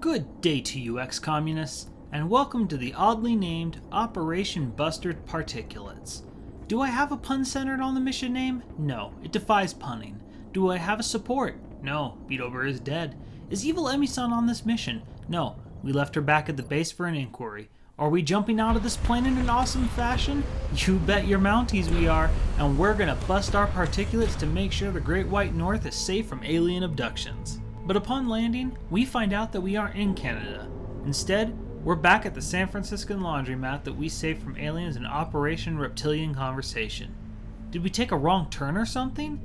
Good day to you, ex-communists, and welcome to the oddly named Operation Bustard Particulates. Do I have a pun centered on the mission name? No, it defies punning. Do I have a support? No, Beetober is dead. Is Evil Emmy-san on this mission? No, we left her back at the base for an inquiry. Are we jumping out of this plane in an awesome fashion? You bet your mounties we are, and we're gonna bust our particulates to make sure the Great White North is safe from alien abductions. But upon landing, we find out that we aren't in Canada. Instead, we're back at the San Franciscan laundromat that we saved from aliens in Operation Reptilian Conversation. Did we take a wrong turn or something?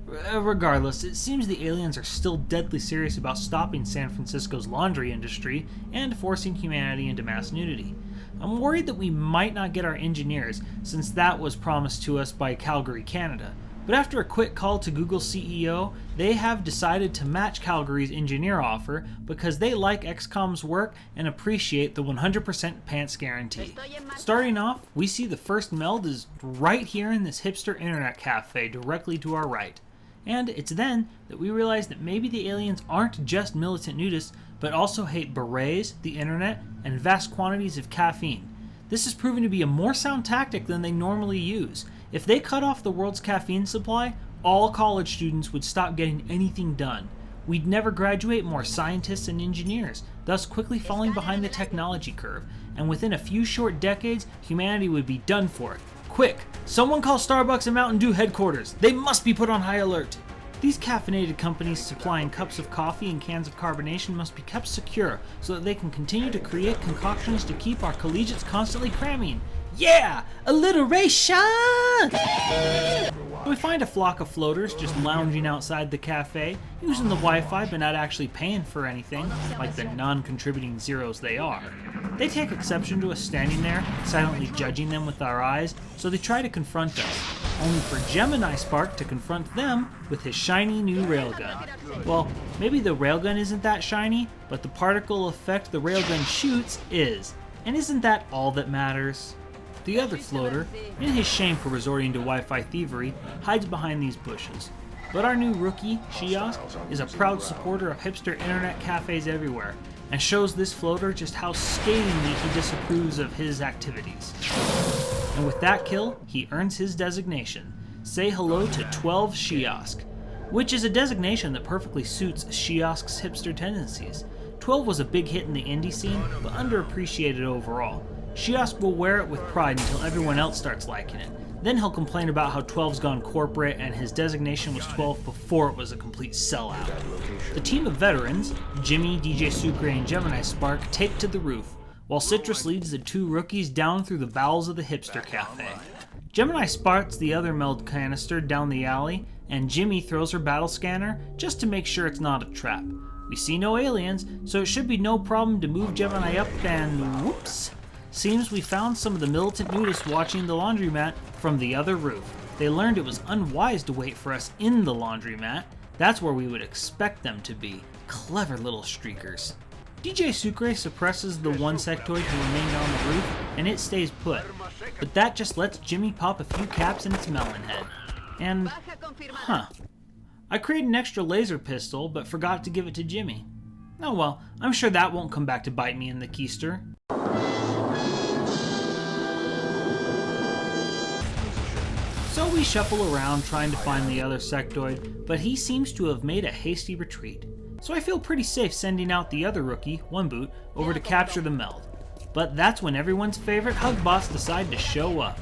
Regardless, it seems the aliens are still deadly serious about stopping San Francisco's laundry industry and forcing humanity into mass nudity. I'm worried that we might not get our engineers, since that was promised to us by Calgary, Canada. But after a quick call to Google's CEO, they have decided to match Calgary's engineer offer because they like XCOM's work and appreciate the 100% pants guarantee. Starting off, we see the first meld is right here in this hipster internet cafe directly to our right. And it's then that we realize that maybe the aliens aren't just militant nudists, but also hate berets, the internet, and vast quantities of caffeine. This has proven to be a more sound tactic than they normally use. If they cut off the world's caffeine supply, all college students would stop getting anything done. We'd never graduate more scientists and engineers, thus quickly falling behind the technology curve, and within a few short decades, humanity would be done for. Quick! Someone call Starbucks and Mountain Dew headquarters! They must be put on high alert! These caffeinated companies supplying cups of coffee and cans of carbonation must be kept secure so that they can continue to create concoctions to keep our collegiates constantly cramming. Yeah! Alliteration! We find a flock of floaters just lounging outside the cafe, using the Wi-Fi but not actually paying for anything, like the non-contributing zeros they are. They take exception to us standing there, silently judging them with our eyes, so they try to confront us, only for Gemini Spark to confront them with his shiny new railgun. Well, maybe the railgun isn't that shiny, but the particle effect the railgun shoots is. And isn't that all that matters? The other floater, in his shame for resorting to Wi-Fi thievery, hides behind these bushes. But our new rookie, Shiosk, is a proud supporter of hipster internet cafes everywhere, and shows this floater just how scathingly he disapproves of his activities. And with that kill, he earns his designation. Say hello to 12 Shiosk, which is a designation that perfectly suits Shiosk's hipster tendencies. 12 was a big hit in the indie scene, but underappreciated overall. Shiosk will wear it with pride until everyone else starts liking it. Then he'll complain about how 12's gone corporate and his designation was 12 before it was a complete sellout. The team of veterans, Jimmy, DJ Sucre, and Gemini Spark, take to the roof, while Citrus leads the two rookies down through the bowels of the hipster cafe. Gemini sparks the other meld canister down the alley, and Jimmy throws her battle scanner just to make sure it's not a trap. We see no aliens, so it should be no problem to move Gemini up and whoops! Seems we found some of the militant nudists watching the laundromat from the other roof. They learned it was unwise to wait for us in the laundromat. That's where we would expect them to be. Clever little streakers. DJ Sucre suppresses the one sectoid who remained on the roof, and it stays put. But that just lets Jimmy pop a few caps in its melon head. And, I created an extra laser pistol, but forgot to give it to Jimmy. Oh well, I'm sure that won't come back to bite me in the keister. So we shuffle around trying to find the other sectoid, but he seems to have made a hasty retreat. So I feel pretty safe sending out the other rookie, One Boot, over to capture the meld. But that's when everyone's favorite Hug Boss decide to show up.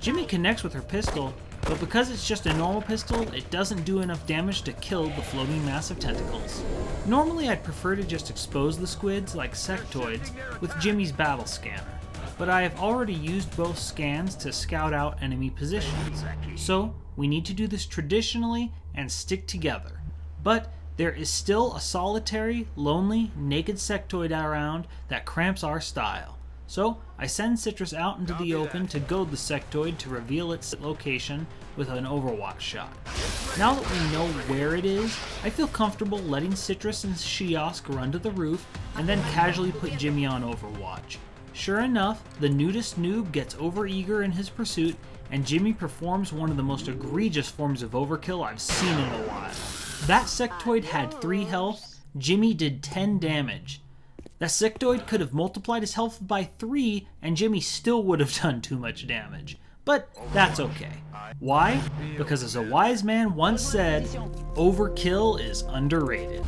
Jimmy connects with her pistol, but because it's just a normal pistol, it doesn't do enough damage to kill the floating mass of tentacles. Normally I'd prefer to just expose the squids like sectoids with Jimmy's battle scanner, but I have already used both scans to scout out enemy positions, so we need to do this traditionally and stick together. But there is still a solitary, lonely, naked sectoid around that cramps our style. So I send Citrus out into the open to goad the sectoid to reveal its location with an overwatch shot. Now that we know where it is, I feel comfortable letting Citrus and Shiosk run to the roof and then casually put Jimmy on overwatch. Sure enough, the nudist noob gets overeager in his pursuit, and Jimmy performs one of the most egregious forms of overkill I've seen in a while. That sectoid had 3 health, Jimmy did 10 damage. That sectoid could have multiplied his health by 3 and Jimmy still would have done too much damage. But that's okay. Why? Because as a wise man once said, overkill is underrated.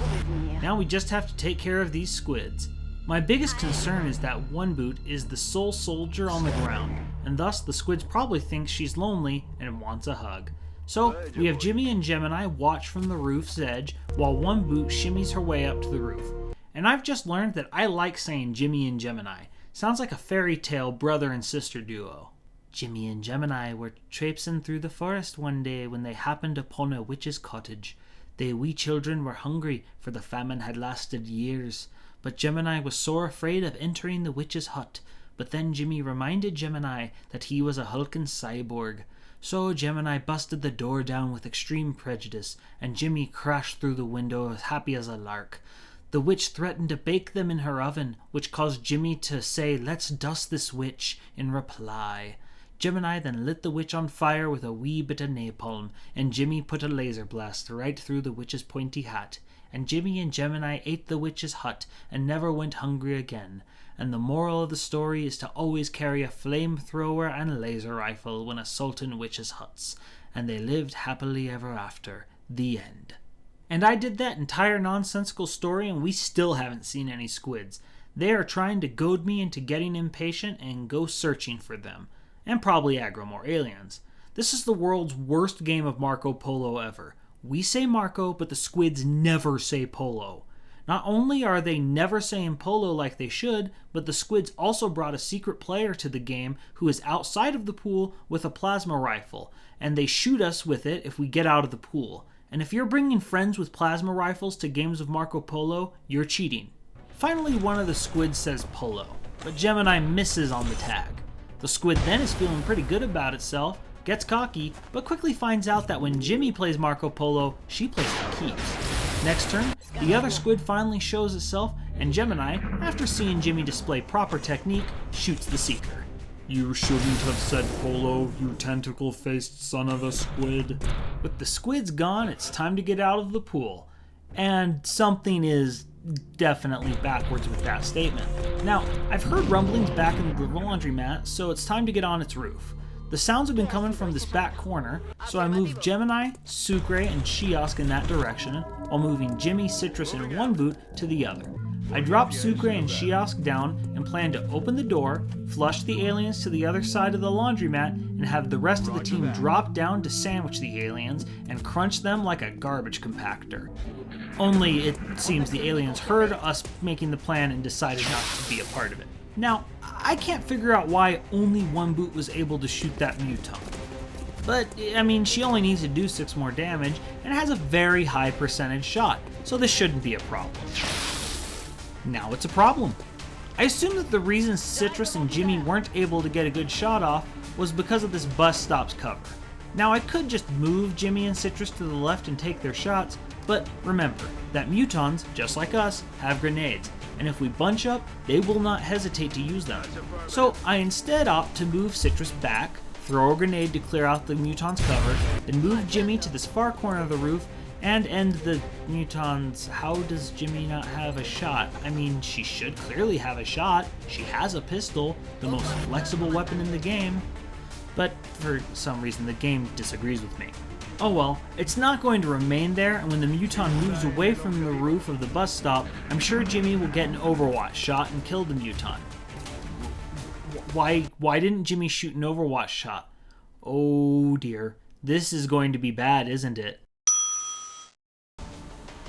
Now we just have to take care of these squids. My biggest concern is that One Boot is the sole soldier on the ground, and thus the squids probably think she's lonely and wants a hug. So we have Jimmy and Gemini watch from the roof's edge while One Boot shimmies her way up to the roof. And I've just learned that I like saying Jimmy and Gemini. Sounds like a fairy tale brother and sister duo. Jimmy and Gemini were traipsing through the forest one day when they happened upon a witch's cottage. They wee children were hungry, for the famine had lasted years. But Gemini was sore afraid of entering the witch's hut. But then Jimmy reminded Gemini that he was a hulking cyborg. So Gemini busted the door down with extreme prejudice, and Jimmy crashed through the window as happy as a lark. The witch threatened to bake them in her oven, which caused Jimmy to say, "Let's dust this witch," in reply. Gemini then lit the witch on fire with a wee bit of napalm, and Jimmy put a laser blast right through the witch's pointy hat. And Jimmy and Gemini ate the witch's hut and never went hungry again. And the moral of the story is to always carry a flamethrower and a laser rifle when assaulting witches' huts. And they lived happily ever after. The end. And I did that entire nonsensical story and we still haven't seen any squids. They are trying to goad me into getting impatient and go searching for them. And probably aggro more aliens. This is the world's worst game of Marco Polo ever. We say Marco, but the squids never say Polo. Not only are they never saying Polo like they should, but the squids also brought a secret player to the game who is outside of the pool with a plasma rifle, and they shoot us with it if we get out of the pool. And if you're bringing friends with plasma rifles to games of Marco Polo, you're cheating. Finally, one of the squids says Polo, but Gemini misses on the tag. The squid then is feeling pretty good about itself, gets cocky, but quickly finds out that when Jimmy plays Marco Polo, she plays for keeps. Next turn, the other squid finally shows itself, and Gemini, after seeing Jimmy display proper technique, shoots the seeker. "You shouldn't have said Polo, you tentacle-faced son of a squid." With the squids gone, it's time to get out of the pool. And something is definitely backwards with that statement. Now, I've heard rumblings back in the laundromat, so it's time to get on its roof. The sounds have been coming from this back corner, so I moved Gemini, Sucre, and Chiosk in that direction, while moving Jimmy, Citrus, and One Boot to the other. I dropped Sucre and Chiosk down and planned to open the door, flush the aliens to the other side of the laundromat, and have the rest of the team drop down to sandwich the aliens and crunch them like a garbage compactor. Only it seems the aliens heard us making the plan and decided not to be a part of it. Now, I can't figure out why only One Boot was able to shoot that muton. But, I mean, she only needs to do 6 more damage and has a very high percentage shot, so this shouldn't be a problem. Now it's a problem. I assume that the reason Citrus and Jimmy weren't able to get a good shot off was because of this bus stop's cover. Now I could just move Jimmy and Citrus to the left and take their shots, but remember that mutons, just like us, have grenades, and if we bunch up, they will not hesitate to use them. So I instead opt to move Citrus back, throw a grenade to clear out the muton's cover, then move Jimmy to this far corner of the roof, and end the mutons. How does Jimmy not have a shot? I mean, she should clearly have a shot. She has a pistol, the most flexible weapon in the game. But for some reason, the game disagrees with me. Oh well, it's not going to remain there, and when the muton moves away from the roof of the bus stop, I'm sure Jimmy will get an Overwatch shot and kill the muton. Why didn't Jimmy shoot an Overwatch shot? Oh dear, this is going to be bad, isn't it?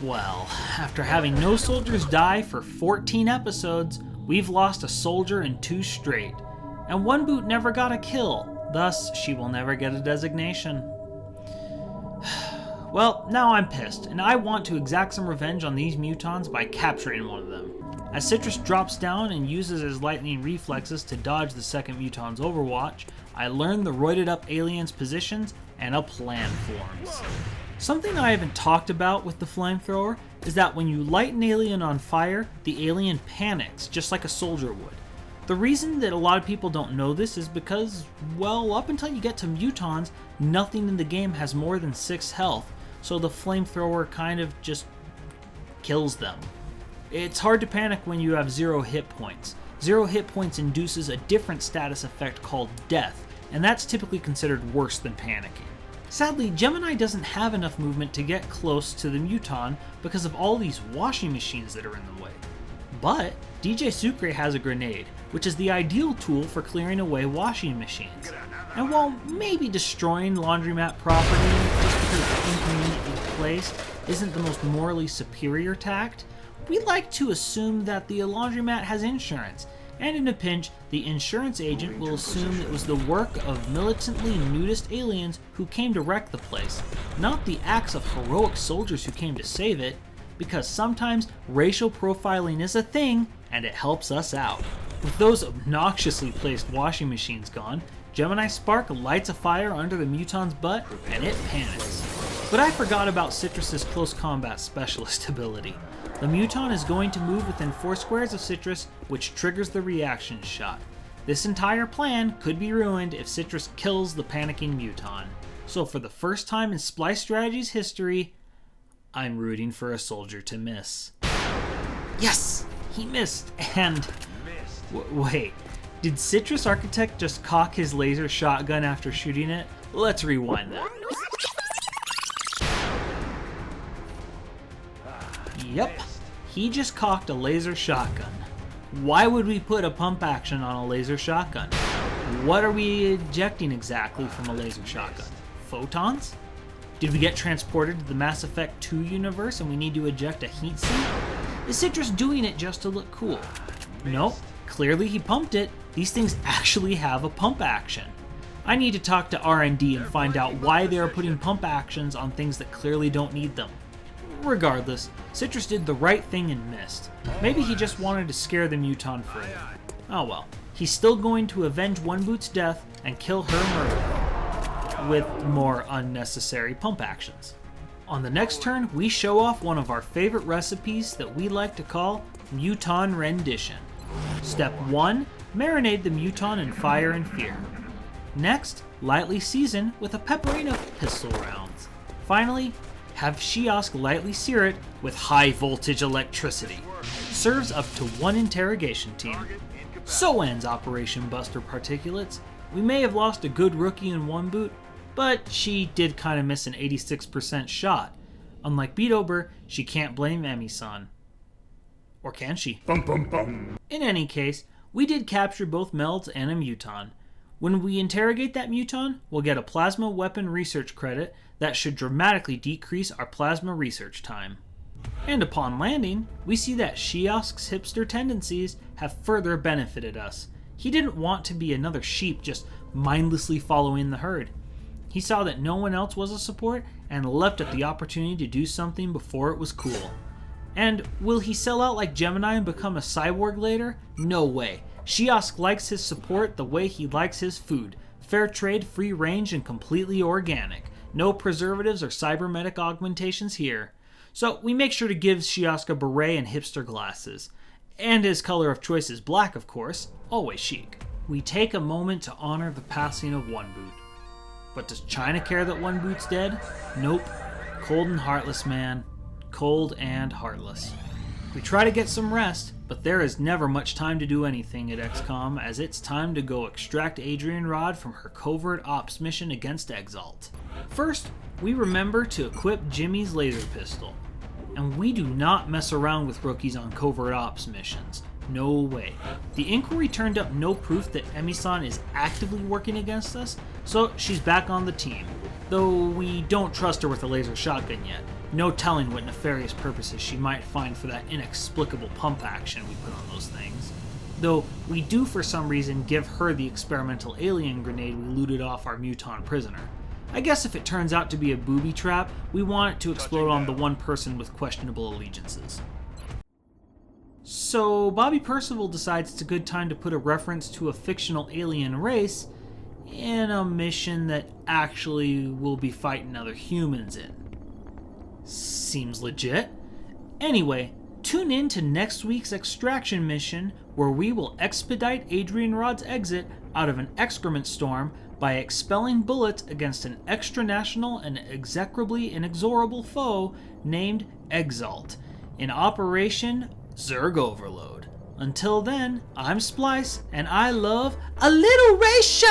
Well, after having no soldiers die for 14 episodes, we've lost a soldier in 2 straight. And One Boot never got a kill, thus she will never get a designation. Well, now I'm pissed, and I want to exact some revenge on these mutons by capturing one of them. As Citrus drops down and uses his lightning reflexes to dodge the second muton's Overwatch, I learn the roided up alien's positions and a plan forms. Something I haven't talked about with the flamethrower is that when you light an alien on fire, the alien panics, just like a soldier would. The reason that a lot of people don't know this is because, well, up until you get to mutons, nothing in the game has more than 6 health, so the flamethrower kind of just kills them. It's hard to panic when you have 0 hit points. 0 hit points induces a different status effect called death, and that's typically considered worse than panicking. Sadly, Gemini doesn't have enough movement to get close to the Muton because of all these washing machines that are in the way. But DJ Sucre has a grenade, which is the ideal tool for clearing away washing machines. And while maybe destroying laundromat property just because it's inconveniently placed isn't the most morally superior tact, we like to assume that the laundromat has insurance, and in a pinch, the insurance agent will assume it was the work of militantly nudist aliens who came to wreck the place, not the acts of heroic soldiers who came to save it, because sometimes racial profiling is a thing, and it helps us out. With those obnoxiously placed washing machines gone, Gemini Spark lights a fire under the Muton's butt, and it panics. But I forgot about Citrus's close combat specialist ability. The Muton is going to move within 4 squares of Citrus, which triggers the reaction shot. This entire plan could be ruined if Citrus kills the panicking Muton. So for the first time in Splice Strategy's history, I'm rooting for a soldier to miss. Yes! He missed, and... wait, did Citrus Architect just cock his laser shotgun after shooting it? Let's rewind that. Yep, he just cocked a laser shotgun. Why would we put a pump action on a laser shotgun? What are we ejecting exactly from a laser shotgun? Photons? Did we get transported to the Mass Effect 2 universe and we need to eject a heat sink? Is Citrus doing it just to look cool? Nope, clearly he pumped it. These things actually have a pump action. I need to talk to R&D and find out why they are putting pump actions on things that clearly don't need them. Regardless, Citrus did the right thing and missed. Maybe he just wanted to scare the Muton further. Oh well. He's still going to avenge One Boot's death and kill her murder, with more unnecessary pump actions. On the next turn, we show off one of our favorite recipes that we like to call Muton Rendition. Step 1, marinate the Muton in fire and fear. Next, lightly season with a peppering of pistol rounds. Finally, have Shiosk lightly sear it with high voltage electricity. Serves up to 1 interrogation team. So ends Operation Buster Particulates. We may have lost a good rookie in One Boot, but she did kind of miss an 86% shot. Unlike Beatober, she can't blame Emi-san. Or can she? Bum, bum, bum. In any case, we did capture both Melds and a Muton. When we interrogate that Muton, we'll get a plasma weapon research credit that should dramatically decrease our plasma research time. And upon landing, we see that Shiosk's hipster tendencies have further benefited us. He didn't want to be another sheep just mindlessly following the herd. He saw that no one else was a support and leapt at the opportunity to do something before it was cool. And will he sell out like Gemini and become a cyborg later? No way. Shiosk likes his support the way he likes his food. Fair trade, free range, and completely organic. No preservatives or cybernetic augmentations here. So we make sure to give Shiosk a beret and hipster glasses. And his color of choice is black, of course. Always chic. We take a moment to honor the passing of One Boot. But does China care that One Boot's dead? Nope. Cold and heartless, man. Cold and heartless. We try to get some rest, but there is never much time to do anything at XCOM, as it's time to go extract Adrian Rod from her covert ops mission against Exalt. First, we remember to equip Jimmy's laser pistol. And we do not mess around with rookies on covert ops missions. No way. The inquiry turned up no proof that Emi-san is actively working against us, so she's back on the team. Though we don't trust her with a laser shotgun yet. No telling what nefarious purposes she might find for that inexplicable pump action we put on those things. Though we do for some reason give her the experimental alien grenade we looted off our Muton prisoner. I guess if it turns out to be a booby trap, we want it to explode on the one person with questionable allegiances. So Bobby Percival decides it's a good time to put a reference to a fictional alien race in a mission that actually will be fighting other humans in. Seems legit. Anyway, tune in to next week's extraction mission where we will expedite Adrian Rod's exit out of an excrement storm by expelling bullets against an extra-national and execrably inexorable foe named Exalt in Operation Zerg overload. Until then, I'm Splice, and I love alliteration!